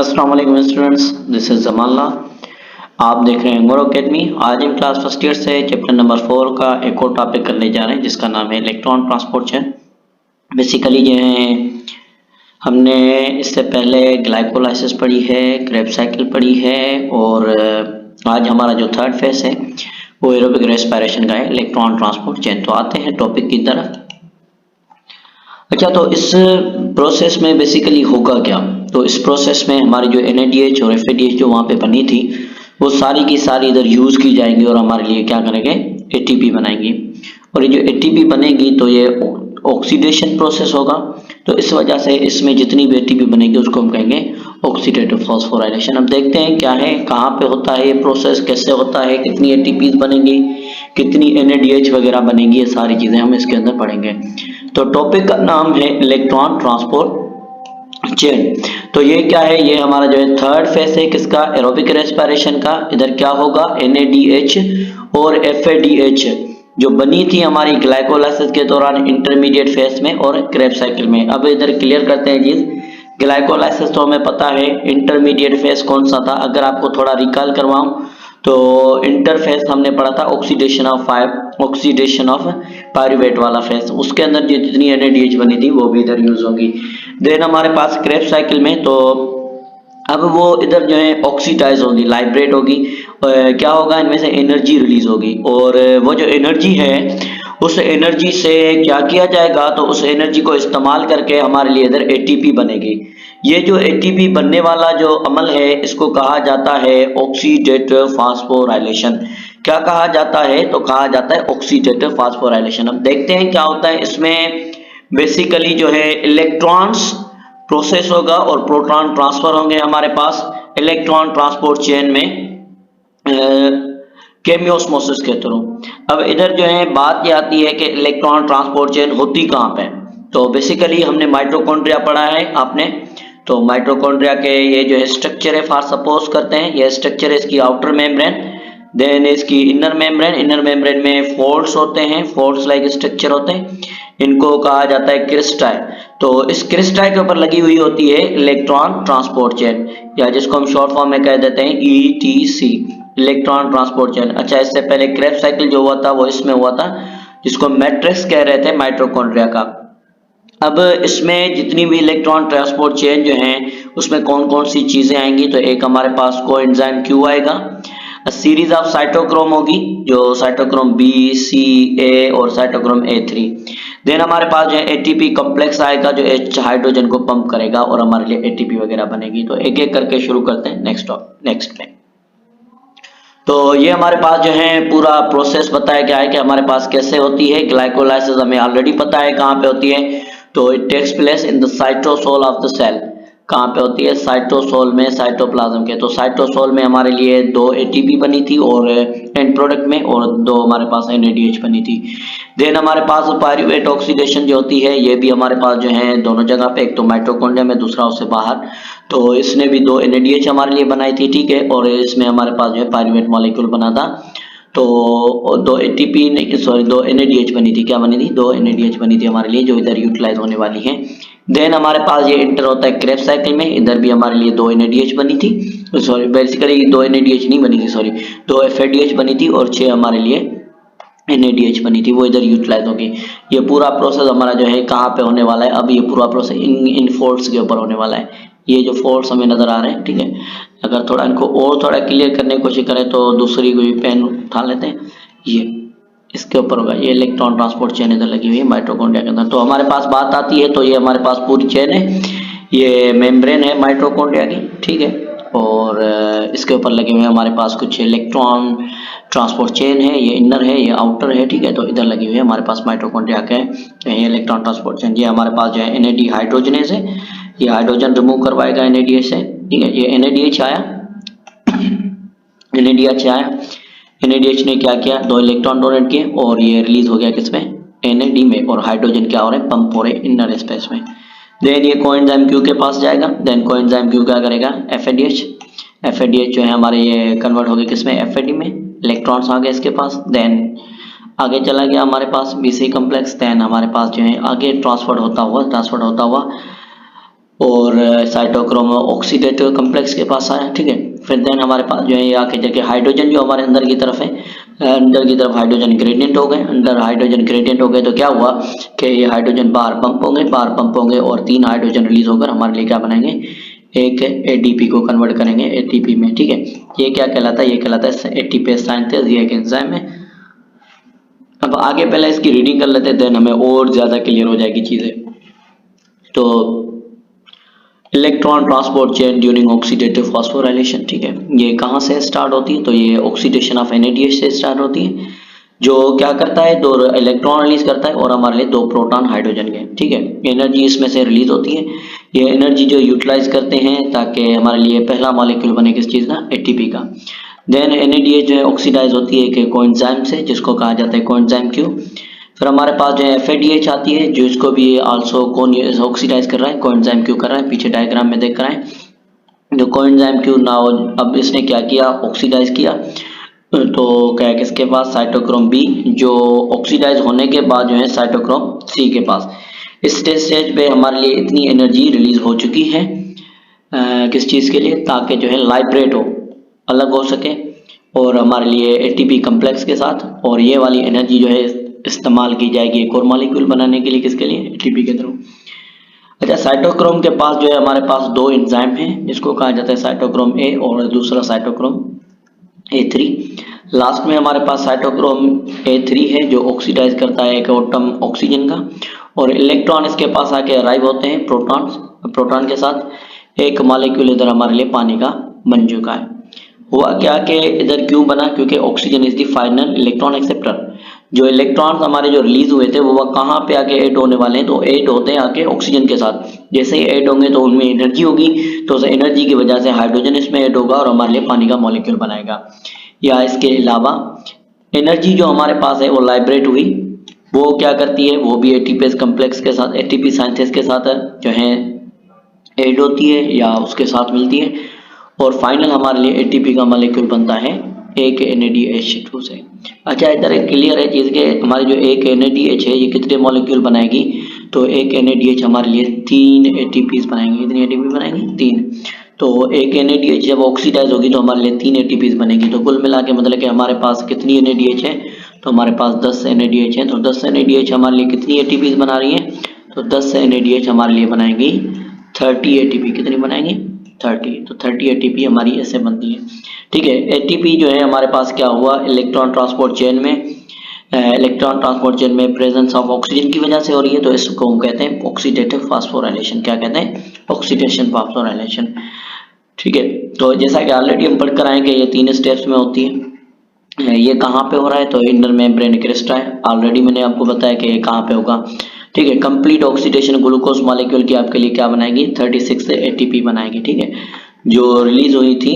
अस्सलाम वालेकुम students, this is जमाल्ला। आप देख रहे हैं मोरो अकेडमी। आज हम क्लास फर्स्ट ईयर से चैप्टर नंबर 4 का एक और टॉपिक करने जा रहे हैं जिसका नाम है इलेक्ट्रॉन ट्रांसपोर्ट चेन। बेसिकली जो है हमने इससे पहले ग्लाइकोलाइसिस पढ़ी है, क्रेब्स साइकिल पढ़ी है और आज हमारा जो थर्ड फेज है वो एरोबिक रेस्पिरेशन का है, इलेक्ट्रॉन ट्रांसपोर्ट चेन। तो आते हैं टॉपिक की तरफ। अच्छा, तो इस प्रोसेस में बेसिकली होगा क्या? तो इस प्रोसेस में हमारी जो NADH और FADH जो वहाँ पे बनी थी वो सारी की सारी इधर यूज की जाएंगी और हमारे लिए क्या करेंगे, ATP बनाएंगी। और ये जो ATP बनेगी तो ये ऑक्सीडेशन प्रोसेस होगा। तो इस वजह से इसमें जितनी भी ATP बनेगी उसको हम कहेंगे ऑक्सीडेटिव फॉस्फोराइलेशन। अब देखते हैं क्या है, कहाँ पे होता है ये प्रोसेस, कैसे होता है, कितनी ATPs बनेंगी, कितनी NADH वगैरह बनेगी, ये सारी चीजें हम इसके अंदर पढ़ेंगे। तो टॉपिक का नाम है इलेक्ट्रॉन ट्रांसपोर्ट चेन। तो ये क्या है, ये हमारा जो है थर्ड फेज है किसका, एरोबिक रेस्पिरेशन का। इधर क्या होगा, NADH और FADH जो बनी थी हमारी ग्लाइकोलाइसिस के दौरान इंटरमीडिएट फेज में और क्रेब्स साइकिल में। अब इधर क्लियर करते हैं चीज। ग्लाइकोलाइसिस तो हमें पता है, इंटरमीडिएट फेज कौन सा था, अगर आपको थोड़ा रिकॉल करवाऊं तो इंटरफेस हमने पढ़ा था ऑक्सीडेशन ऑफ पायरुवेट वाला फेज। उसके अंदर जितनी NADH बनी थी वो भी इधर यूज होगी। देन हमारे पास क्रेब्स साइकिल में तो अब वो इधर जो है ऑक्सीडाइज होगी, लाइब्रेट होगी। क्या होगा, इनमें से एनर्जी रिलीज होगी और वो जो एनर्जी है उस एनर्जी से क्या किया जाएगा, तो उस एनर्जी को इस्तेमाल करके हमारे लिए इधर ATP बनेगी। ये जो ATP बनने वाला जो अमल है इसको कहा जाता है ऑक्सीडेटिव फास्फोराइलेशन। क्या कहा जाता है, तो कहा जाता है ऑक्सीडेटिव फास्फोराइलेशन। अब देखते हैं क्या होता है इसमें। बेसिकली जो है इलेक्ट्रॉन्स प्रोसेस होगा और प्रोटॉन ट्रांसफर होंगे हमारे पास इलेक्ट्रॉन ट्रांसपोर्ट चेन में केमियोस्मोसिस के थ्रू। अब इधर जो है बात ये आती है कि इलेक्ट्रॉन ट्रांसपोर्ट चेन होती कहाँ पे। तो बेसिकली हमने माइटोकॉन्ड्रिया पढ़ा है आपने। तो माइटोकॉन्ड्रिया के ये जो है स्ट्रक्चर है, फॉर सपोज करते हैं ये स्ट्रक्चर है इसकी आउटर मेम्ब्रेन, देन इसकी इनर मेम्ब्रेन में फोल्ड्स होते हैं, फोल्ड्स लाइक स्ट्रक्चर होते हैं, इनको कहा जाता है क्रिस्टाई। तो इस क्रिस्टाई के ऊपर लगी हुई होती है इलेक्ट्रॉन ट्रांसपोर्ट चेन, या जिसको हम शॉर्ट फॉर्म में कह देते हैं ETC, इलेक्ट्रॉन ट्रांसपोर्ट चेन। अच्छा, इससे पहले क्रेब्स साइकिल जो हुआ था वो इसमें हुआ था जिसको मैट्रिक्स कह रहे थे माइटोकॉन्ड्रिया का। अब इसमें जितनी भी इलेक्ट्रॉन ट्रांसपोर्ट चेन जो है उसमें कौन कौन सी चीजें आएंगी, तो एक हमारे पास कोएंजाइम Q आएगा, सीरीज ऑफ साइटोक्रोम होगी जो साइटोक्रोम B, C, A और साइटोक्रोम A3। देन हमारे पास जो है ATP कॉम्प्लेक्स आएगा जो H हाइड्रोजन को पंप करेगा और हमारे लिए ATP वगैरह बनेगी। तो एक एक करके शुरू करते हैं नेक्स्ट में। तो ये हमारे पास जो है पूरा प्रोसेस बताया गया है कि हमारे पास कैसे होती है। ग्लाइकोलाइसिस हमें ऑलरेडी पता है कहाँ पे होती है, तो it takes place in the cytosol of the cell. कहाँ पे होती है, साइटोसोल में, साइटोप्लाज्म के। तो साइटोसोल में हमारे लिए 2 ATP बनी थी और एंड प्रोडक्ट में, और 2 हमारे पास NADH बनी थी। देन हमारे पास पायरुवेट ऑक्सीडेशन जो होती है ये भी हमारे पास जो है दोनों जगह पे, एक तो माइटोकॉन्ड्रिया में, दूसरा उससे बाहर। तो इसने भी 2 NADH हमारे लिए बनाई थी, ठीक है, और इसमें हमारे पास जो है पायरुवेट मॉलिक्यूल बना था। तो 2 ATP नहीं, सॉरी 2 NADH बनी थी। क्या बनी थी, 2 NADH बनी थी हमारे लिए जो इधर यूटिलाइज होने वाली है। देन हमारे पास ये इंटर होता है क्रेब्स साइकिल में, इधर भी हमारे लिए 2 NADH बनी थी, सॉरी बेसिकली 2 NADH नहीं बनी थी, सॉरी 2 FADH बनी थी और 6 हमारे लिए NADH बनी थी, वो इधर यूटिलाइज होगी। ये पूरा प्रोसेस हमारा जो है कहाँ पे होने वाला है, अब ये पूरा प्रोसेस इन फोल्ड्स के ऊपर होने वाला है। ये जो फोल्ड्स हमें नजर आ रहे हैं, ठीक है, अगर थोड़ा इनको और थोड़ा क्लियर करने की कोशिश करें तो दूसरी कोई पेन उठा लेते हैं, ये इसके ऊपर होगा। ये इलेक्ट्रॉन ट्रांसपोर्ट चेन इधर लगी हुई है माइटोकॉन्ड्रिया के अंदर। तो हमारे पास बात आती है, तो ये हमारे पास पूरी चेन है, ये मेम्ब्रेन है माइटोकॉन्ड्रिया की, ठीक है, और इसके ऊपर लगे हुए हमारे पास कुछ इलेक्ट्रॉन ट्रांसपोर्ट चेन है, ये इनर है, ये आउटर है, ठीक है। तो इधर लगी हुई है हमारे पास माइटोकॉन्ड्रिया के ये इलेक्ट्रॉन ट्रांसपोर्ट चेन। ये हमारे पास जो है NAD हाइड्रोजनेज है, ये हाइड्रोजन रिमूव करवाएगा NADH से, ठीक है। ये NADH आया, NADH ने क्या किया, 2 इलेक्ट्रॉन डोनेट किए और ये रिलीज हो गया किसमें, NAD में, और हाइड्रोजन क्या हो रहे हैं, पंप हो रहे हैं इनर स्पेस में। देन ये कोएंजाइम Q के पास जाएगा, देन कोएंजाइम Q क्या करेगा, FADH जो है हमारे ये कन्वर्ट हो गए किसमें, FAD में, इलेक्ट्रॉन्स आ गए इसके पास। देन आगे चला गया हमारे पास BC कॉम्प्लेक्स, देन हमारे पास जो है आगे ट्रांसफर होता हुआ और साइटोक्रोम ऑक्सीडेटिव कम्प्लेक्स के पास आया, ठीक है। फिर देन हमारे पास जो है ये आके जाके हाइड्रोजन जो हमारे अंदर की तरफ है, अंदर की तरफ हाइड्रोजन ग्रेडियंट हो गए, अंदर हाइड्रोजन ग्रेडियंट हो गए तो क्या हुआ कि ये हाइड्रोजन बाहर पंप होंगे और 3 हाइड्रोजन रिलीज होकर हमारे लिए क्या बनाएंगे, एक एडीपी को कन्वर्ट करेंगे एटीपी में, ठीक है। ये क्या कहलाता है, ये कहलाता है एटीपीएस सिंथेस, ये एक एंजाइम है। अब आगे पहले इसकी रीडिंग कर लेते हैं, देन हमें और ज्यादा क्लियर हो जाएगी चीजें। तो electron transport chain during oxidative phosphorylation, ठीक है, ये कहाँ से स्टार्ट होती है, तो ये ऑक्सीडेशन ऑफ NADH से स्टार्ट होती है, जो क्या करता है 2 इलेक्ट्रॉन रिलीज करता है और हमारे लिए 2 प्रोटॉन हाइड्रोजन के, ठीक है। एनर्जी इसमें से रिलीज होती है, ये एनर्जी जो यूटिलाइज करते हैं ताकि हमारे लिए पहला मॉलिक्यूल बने किस चीज का, एटीपी का। देन NADH जो है ऑक्सीडाइज होती है एक कोएंजाइम से जिसको कहा जाता है कोएंजाइम Q। फिर हमारे पास जो है FADH आती है जो इसको भी आल्सो कौन ऑक्सीडाइज कर रहा है, कोएंजाइम Q कर रहा है, पीछे डायग्राम में देख रहा है जो कोएंजाइम Q नाउ अब इसने क्या किया, ऑक्सीडाइज किया, तो क्या है किसके पास, साइटोक्रोम B, जो ऑक्सीडाइज होने के बाद जो है साइटोक्रोम C के पास। इस स्टेज पे हमारे लिए इतनी एनर्जी रिलीज हो चुकी है किस चीज के लिए, ताकि जो है लाइब्रेट हो, अलग हो सके और हमारे लिए एटीपी कम्प्लेक्स के साथ, और ये वाली एनर्जी जो है इस्तेमाल की जाएगी एक और मॉलिक्यूल बनाने के लिए, किसके लिए, एटीपी के थ्रू। अच्छा, साइटोक्रोम के पास जो है हमारे पास 2 एंजाइम हैं जिसको कहा जाता है साइटोक्रोम A और दूसरा साइटोक्रोम A3। लास्ट में हमारे पास साइटोक्रोम A3 है जो ऑक्सीडाइज करता है एक एटम ऑक्सीजन का, और इलेक्ट्रॉन इसके पास आके अराइव होते हैं प्रोटॉन के साथ। एक मॉलिक्यूल इधर हमारे लिए पानी का बन चुका है। हुआ क्या कि इधर क्यों बना, क्योंकि oxygen is the final electron acceptor. जो इलेक्ट्रॉन्स हमारे जो रिलीज हुए थे वो कहाँ पे आके ऐड होने वाले हैं, तो ऐड होते हैं आके ऑक्सीजन के साथ। जैसे ही ऐड होंगे तो उनमें एनर्जी होगी, तो उस एनर्जी की वजह से हाइड्रोजन इसमें ऐड होगा और हमारे लिए पानी का मॉलिक्यूल बनाएगा। या इसके अलावा एनर्जी जो हमारे पास है वो लाइब्रेट हुई, वो क्या करती है, वो भी एटीपीएस कम्प्लेक्स के साथ, एटीपी सिंथेस के साथ जो है ऐड होती है या उसके साथ मिलती है, और फाइनल हमारे लिए एटीपी का मॉलिक्यूल बनता है एक NADH2 से। अच्छा, इधर एक क्लियर है चीज के हमारी जो एक NADH है ये कितने मॉलिक्यूल बनाएगी, तो एक NADH हमारे लिए 3 ATPs बनाएंगे। कितनी ATP बनाएंगे, 3। तो एक NADH जब ऑक्सीडाइज होगी तो हमारे लिए 3 ATPs बनेगी। तो कुल मिला के मतलब कि हमारे पास कितनी NADH है, तो हमारे पास 10 NADH है। तो 10 NADH हमारे लिए कितनी ATPs बना रही है, तो 10 NADH हमारे लिए बनाएंगी 30 ATP। कितनी बनाएंगी, 30। तो 30 ATP हमारी ऐसे बनती है, ठीक है। ATP जो है हमारे पास क्या हुआ, इलेक्ट्रॉन ट्रांसपोर्ट चेन में प्रेजेंस ऑफ ऑक्सीजन की वजह से हो रही है, तो इसको हम कहते हैं ऑक्सीडेटिव फास्फोराइलेशन। क्या कहते हैं, ऑक्सीडेशन फास्फोराइलेशन, ठीक है। तो जैसा कि ऑलरेडी हम पढ़कर आए कि ये 3 स्टेप्स में होती है। ये कहाँ पे हो रहा है, तो इंटर मेम्ब्रेन क्रिस्टा है, ऑलरेडी मैंने आपको बताया कि ये कहाँ पे होगा, ठीक है। कंप्लीट ऑक्सीडेशन ग्लूकोज मॉलिक्यूल की आपके लिए क्या बनाएगी, 36 से ATP बनाएगी, ठीक है, जो रिलीज हुई थी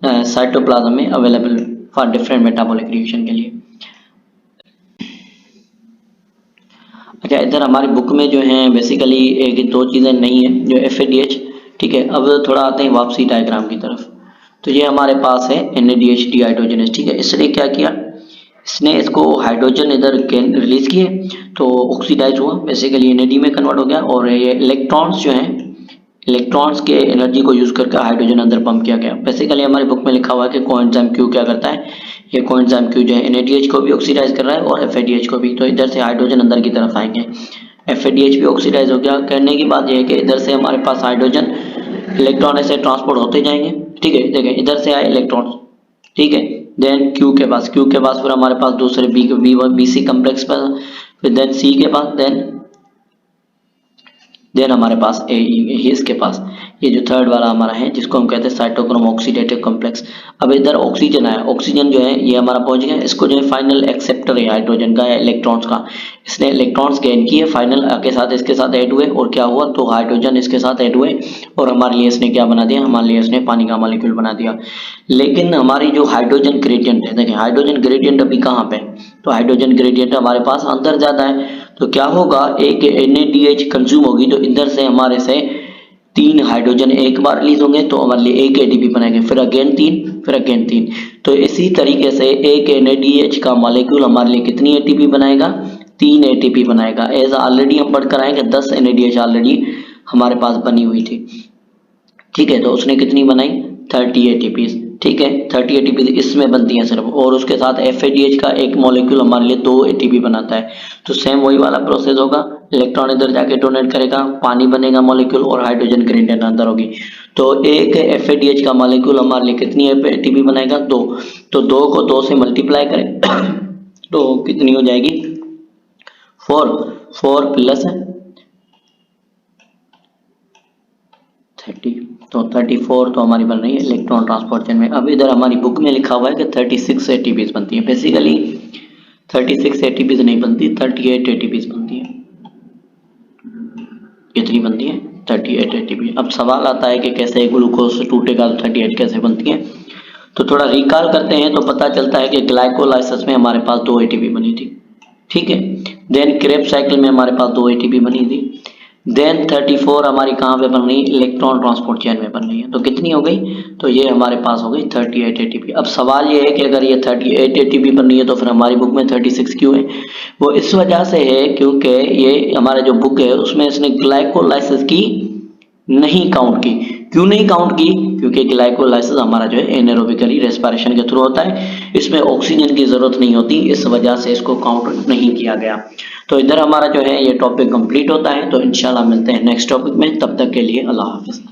साइटोप्लाज्म में available for different metabolic reaction के लिए। अच्छा, इधर हमारी बुक में जो है बेसिकली एक 2 चीजें नहीं है, जो FADH, ठीक है। अब थोड़ा आते हैं वापसी डायग्राम की तरफ। तो ये हमारे पास है NADH डिहाइड्रोजनेस, ठीक है। इसने क्या किया, इसने इसको हाइड्रोजन इधर रिलीज किए तो ऑक्सीडाइज हुआ, बेसिकली NAD में कन्वर्ट हो गया, और ये इलेक्ट्रॉन्स जो हैं, इलेक्ट्रॉन्स के एनर्जी को यूज करके हाइड्रोजन अंदर पंप किया गया। बेसिकली हमारी बुक में लिखा हुआ है कि कोएंजाइम Q क्या करता है, ये कोएंजाइम Q जो है NADH को भी ऑक्सीडाइज कर रहा है और FADH को भी, तो इधर से हाइड्रोजन अंदर की तरफ आएंगे, FADH भी ऑक्सीडाइज हो गया। कहने की बात यह है कि इधर से हमारे पास हाइड्रोजन इलेक्ट्रॉन ऐसे ट्रांसपोर्ट होते जाएंगे, ठीक है। देखें इधर से आए इलेक्ट्रॉन, ठीक है, देन Q के पास फिर हमारे पास दूसरे BC कम्प्लेक्स पर, फिर देन C के पास, देन हमारे पास AE, इसके पास ये जो थर्ड वाला हमारा है जिसको हम कहते हैं साइटोक्रोम ऑक्सीडेटिव कॉम्प्लेक्स। अब इधर ऑक्सीजन आया, ऑक्सीजन जो है ये हमारा पहुंच गया, इसको जो है फाइनल एक्सेप्टर है हाइड्रोजन का या इलेक्ट्रॉन्स का, इसने इलेक्ट्रॉन्स गेन किए, फाइनल के साथ इसके साथ ऐड हुए, और क्या हुआ, तो हाइड्रोजन इसके साथ ऐड हुए और हमारे लिए इसने क्या बना दिया, हमारे लिए इसने पानी का मॉलिक्यूल बना दिया। लेकिन हमारी जो हाइड्रोजन ग्रेडियंट है, देखिए हाइड्रोजन ग्रेडियंट अभी कहाँ पे, तो हाइड्रोजन ग्रेडियंट हमारे पास अंदर ज्यादा है, तो क्या होगा, एक NADH कंज्यूम होगी तो इधर से हमारे से 3 हाइड्रोजन एक बार रिलीज होंगे तो हमारे लिए एक ATP बनाएंगे, फिर अगेन 3, तो इसी तरीके से एक NADH का मॉलिक्यूल हमारे लिए कितनी ATP बनाएगा, 3 ATP बनाएगा। एज ऑलरेडी हम पढ़कर आएंगे 10 NADH ऑलरेडी हमारे पास बनी हुई थी। ठीक है, तो उसने कितनी बनाई 30 एटीपीज। ठीक है, 30 एटीपी इसमें बनती हैं सिर्फ, और उसके साथ एफएडीएच का एक मॉलिक्यूल हमारे लिए 2 एटीपी बनाता है। तो सेम वही वाला प्रोसेस होगा, इलेक्ट्रॉन इधर जाके डोनेट करेगा, पानी बनेगा मॉलिक्यूल और हाइड्रोजन ग्रेडियंट अंदर होगी। तो एक एफएडीएच का मॉलिक्यूल हमारे लिए कितनी एटीपी बनाएगा 2। तो 2 को 2 से मल्टीप्लाई करें तो कितनी हो जाएगी 4। 4 प्लस 30, तो 34 तो हमारी बन रही है इलेक्ट्रॉन ट्रांसपोर्ट चेन में। अब इधर हमारी बुक में लिखा हुआ है कि 36 एटीपीज बनती है। बेसिकली 36 एटीपीज नहीं बनती, 38 एटीपीज बनती है। कितनी बनती है 38 एटीपी। अब सवाल आता है कि कैसे ग्लूकोज टूटेगा तो 38 कैसे बनती है। तो थोड़ा रिकॉल करते हैं तो पता चलता है कि ग्लाइकोलाइसिस में हमारे पास 2 एटीपी बनी थी। ठीक है, देन क्रेब्स साइकिल में हमारे पास 2 एटीपी बनी थी। देन 34 हमारी कहाँ पे बन रही है इलेक्ट्रॉन ट्रांसपोर्ट चेन में बन रही है। तो कितनी हो गई, तो ये हमारे पास हो गई 38 एटीपी। अब सवाल ये है कि अगर ये 38 एटीपी बन रही है तो फिर हमारी बुक में 36 क्यों है। वो इस वजह से है क्योंकि ये हमारा जो बुक है उसमें इसने ग्लाइकोलाइसिस की नहीं काउंट की। क्यों नहीं काउंट की, क्योंकि ग्लाइकोलाइसिस हमारा जो है एनारोबिकली रेस्पिरेशन के थ्रू होता है, इसमें ऑक्सीजन की जरूरत नहीं होती, इस वजह से इसको काउंट नहीं किया गया। तो इधर हमारा जो है ये टॉपिक कंप्लीट होता है। तो इंशाल्लाह मिलते हैं नेक्स्ट टॉपिक में, तब तक के लिए अल्लाह हाफिज।